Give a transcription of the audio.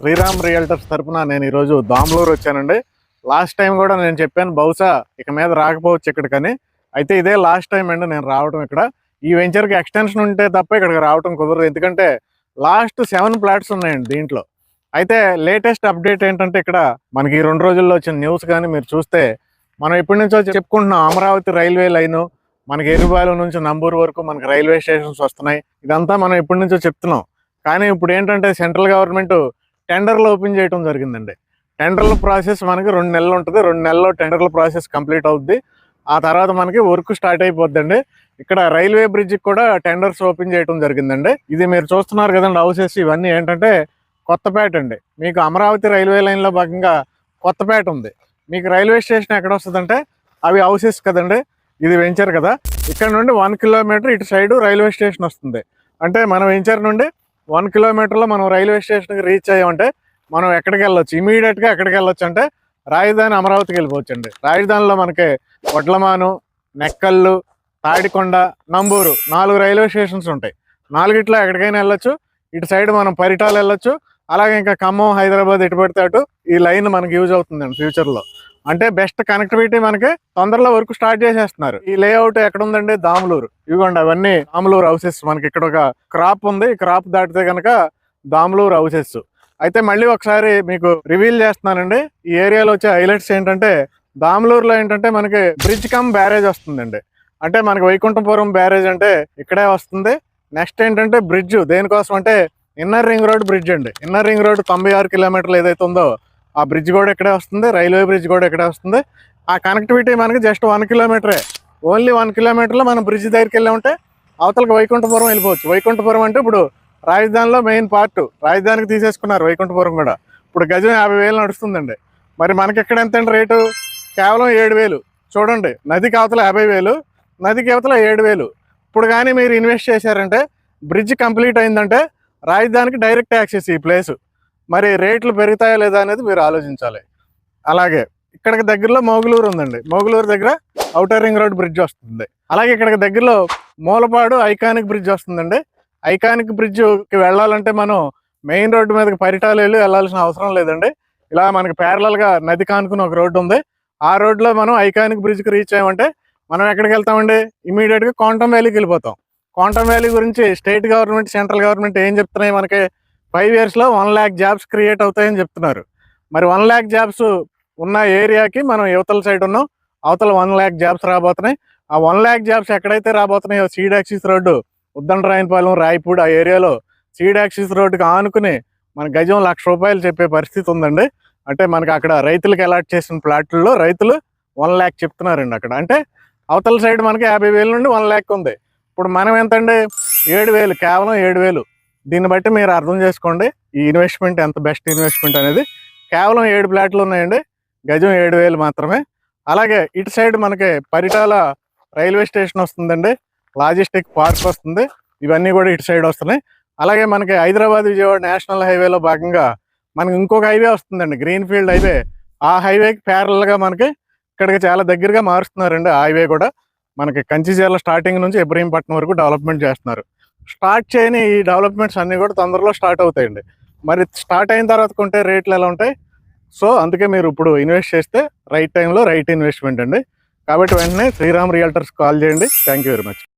Sriram realtors తరపున నేను ఈరోజు దామ్లూరు వచ్చానండి. లాస్ట్ టైం కూడా నేను చెప్పాను బహుశా ఇక మీద రాకపోవచ్చు ఇక్కడికని. అయితే ఇదే లాస్ట్ టైం అండి నేను రావడం. ఇక్కడ ఈ వెంచర్కి ఎక్స్టెన్షన్ ఉంటే తప్ప ఇక్కడికి రావడం కుదరదు, ఎందుకంటే లాస్ట్ 7 ప్లాట్స్ ఉన్నాయండి దీంట్లో. అయితే లేటెస్ట్ అప్డేట్ ఏంటంటే ఇక్కడ మనకి ఈ 2 రోజుల్లో వచ్చిన న్యూస్ కానీ మీరు చూస్తే, మనం ఎప్పటి నుంచో చెప్పుకుంటున్నాం అమరావతి రైల్వే లైను, మనకి ఎరుబాలెం నుంచి నంబూరు వరకు మనకి రైల్వే స్టేషన్స్ వస్తున్నాయి. ఇదంతా మనం ఎప్పటి నుంచో చెప్తున్నాం. కానీ ఇప్పుడు ఏంటంటే సెంట్రల్ గవర్నమెంట్ టెండర్లు ఓపెన్ చేయడం జరిగిందండి. టెండర్ల ప్రాసెస్ మనకి 2 నెలలు ఉంటుంది. 2 నెలల్లో టెండర్ల ప్రాసెస్ కంప్లీట్ అవుద్ది. ఆ తర్వాత మనకి వర్క్ స్టార్ట్ అయిపోద్దండి. ఇక్కడ రైల్వే బ్రిడ్జ్కి కూడా టెండర్స్ ఓపెన్ చేయడం జరిగిందండి. ఇది మీరు చూస్తున్నారు కదండి హౌసెస్, ఇవన్నీ ఏంటంటే కొత్తపేట అండి. మీకు అమరావతి రైల్వే లైన్లో భాగంగా కొత్తపేట ఉంది. మీకు రైల్వే స్టేషన్ ఎక్కడ వస్తుందంటే అవి హౌసెస్ కదండి, ఇది వెంచర్ కదా. ఇక్కడ నుండి 1 కిలోమీటర్ ఇటు సైడు రైల్వే స్టేషన్ వస్తుంది. అంటే మనం వెంచర్ నుండి 1 కిలోమీటర్లో మనం రైల్వే స్టేషన్కి రీచ్ అయ్యామంటే మనం ఎక్కడికి వెళ్ళొచ్చు, ఇమీడియట్గా ఎక్కడికి వెళ్ళొచ్చు అంటే రాజధాని అమరావతికి వెళ్ళిపోవచ్చు అండి. రాజధానిలో మనకి వడ్లమాను, నెక్కల్లు, తాడికొండ, నంబూరు 4 రైల్వే స్టేషన్స్ ఉంటాయి. 4గిట్లో ఎక్కడికైనా వెళ్ళొచ్చు. ఇటు సైడ్ మనం పరిటాలు వెళ్ళొచ్చు. అలాగే ఇంకా ఖమ్మం, హైదరాబాద్ ఎటు పడితే అటు ఈ లైన్ మనకి యూజ్ అవుతుందండి ఫ్యూచర్లో. అంటే బెస్ట్ కనెక్టివిటీ మనకి తొందరలో వర్క్ స్టార్ట్ చేసేస్తున్నారు. ఈ లేఅవుట్ ఎక్కడ ఉందండి, దాములూరు. ఇవ్వండి అవన్నీ దాములూరు హౌసెస్. మనకి ఇక్కడ ఒక క్రాప్ ఉంది, ఈ క్రాప్ దాటితే కనుక దాములూరు హౌసెస్. అయితే మళ్ళీ ఒకసారి మీకు రివీల్ చేస్తున్నానండి. ఈ ఏరియాలో వచ్చే హైలైట్స్ ఏంటంటే, దాములూరులో ఏంటంటే మనకి బ్రిడ్జ్ కమ్ బ్యారేజ్ వస్తుందండి. అంటే మనకి వైకుంఠపురం బ్యారేజ్ అంటే ఇక్కడే వస్తుంది. నెక్స్ట్ ఏంటంటే బ్రిడ్జ్ దేనికోసం అంటే ఇన్నర్ రింగ్ రోడ్ బ్రిడ్జ్ అండి. ఇన్నర్ రింగ్ రోడ్ 96 కిలోమీటర్లు ఏదైతే ఉందో ఆ బ్రిడ్జ్ కూడా ఇక్కడే వస్తుంది. రైల్వే బ్రిడ్జ్ కూడా ఇక్కడే వస్తుంది. ఆ కనెక్టివిటీ మనకి జస్ట్ 1 కిలోమీటరే. ఓన్లీ 1 కిలోమీటర్లో మనం బ్రిడ్జ్ దగ్గరికి వెళ్ళామంటే అవతలకి వైకుంఠపురం వెళ్ళిపోవచ్చు. వైకుంఠపురం అంటే ఇప్పుడు రాజధానిలో మెయిన్ పార్ట్, రాజధానికి తీసేసుకున్నారు వైకుంఠపురం కూడా. ఇప్పుడు గజం 50,000 నడుస్తుందండి. మరి మనకి ఎక్కడ ఎంత అండి రేటు? కేవలం 7,000. చూడండి, నదికి అవతల 50,000, నదికి అవతల 7,000. ఇప్పుడు కానీ మీరు ఇన్వెస్ట్ చేశారంటే, బ్రిడ్జ్ కంప్లీట్ అయిందంటే రాజధానికి డైరెక్ట్ యాక్సెస్ ఈ ప్లేసు. మరి రేట్లు పెరుగుతాయా లేదా అనేది మీరు ఆలోచించాలి. అలాగే ఇక్కడికి దగ్గరలో మోగులూరు ఉందండి. మోగులూరు దగ్గర ఔటర్ రింగ్ రోడ్ బ్రిడ్జ్ వస్తుంది. అలాగే ఇక్కడికి దగ్గరలో మూలపాడు ఐకానిక్ బ్రిడ్జ్ వస్తుందండి. ఐకానిక్ బ్రిడ్జ్కి వెళ్ళాలంటే మనం మెయిన్ రోడ్డు మీదకి పరిటాలు వెళ్ళాల్సిన అవసరం లేదండి. ఇలా మనకి ప్యారలల్గా నది కానుకుని ఒక రోడ్డు ఉంది. ఆ రోడ్లో మనం ఐకానిక్ బ్రిడ్జ్కి రీచ్ అయ్యామంటే మనం ఎక్కడికి వెళ్తామండి, ఇమీడియట్గా క్వాంటమ్ వ్యాలీకి వెళ్ళిపోతాం. క్వాంటమ్ వ్యాలీ గురించి స్టేట్ గవర్నమెంట్, సెంట్రల్ గవర్నమెంట్ ఏం చెప్తున్నాయి, మనకి 5 yearsలో 1 lakh జాబ్స్ క్రియేట్ అవుతాయని చెప్తున్నారు. మరి 1 lakh జాబ్స్ ఉన్న ఏరియాకి మనం యువతల సైడ్ ఉన్నాం, అవతల 1 lakh జాబ్స్ రాబోతున్నాయి. ఆ 1 lakh జాబ్స్ ఎక్కడైతే రాబోతున్నాయో seed access road, Uddandarayunipalem, Rayapudi ఆ ఏరియాలో సీడ్ యాక్సిస్ రోడ్డుకి ఆనుకుని మన గజం ₹1,00,000 చెప్పే పరిస్థితి ఉందండి. అంటే మనకి అక్కడ రైతులకు అలాట్ చేసిన ప్లాట్లలో రైతులు 1 lakh చెప్తున్నారండి అక్కడ. అంటే అవతల సైడ్ మనకి 50,000 నుండి 1 lakh ఉంది. ఇప్పుడు మనం ఎంతండి, 7,000, కేవలం 7,000. దీన్ని బట్టి మీరు అర్థం చేసుకోండి ఈ ఇన్వెస్ట్మెంట్ ఎంత బెస్ట్ ఇన్వెస్ట్మెంట్ అనేది. కేవలం 7 ప్లాట్లు ఉన్నాయండి, గజం 7,000 మాత్రమే. అలాగే ఇటు సైడ్ మనకి పరిటాల రైల్వే స్టేషన్ వస్తుందండి, లాజిస్టిక్ పార్క్ వస్తుంది. ఇవన్నీ కూడా ఇటు సైడ్ వస్తున్నాయి. అలాగే మనకి హైదరాబాద్ విజయవాడ నేషనల్ హైవేలో భాగంగా మనకి ఇంకొక హైవే వస్తుందండి, గ్రీన్ ఫీల్డ్ హైవే. ఆ హైవేకి ప్యారల్గా మనకి ఇక్కడికి చాలా దగ్గరగా మారుస్తున్నారండి. ఆ హైవే కూడా మనకి కంచిచర్ల స్టార్టింగ్ నుంచి ఇబ్రహీంపట్నం వరకు డెవలప్మెంట్ చేస్తున్నారు. స్టార్ట్ చేయని ఈ డెవలప్మెంట్స్ అన్నీ కూడా తొందరలో స్టార్ట్ అవుతాయండి. మరి స్టార్ట్ అయిన తర్వాత కొంటే రేట్లు ఎలా ఉంటాయి? సో అందుకే మీరు ఇప్పుడు ఇన్వెస్ట్ చేస్తే రైట్ టైంలో రైట్ ఇన్వెస్ట్మెంట్ అండి. కాబట్టి వెంటనే శ్రీరామ్ రియల్టర్స్ కాల్ చేయండి. Thank you very much.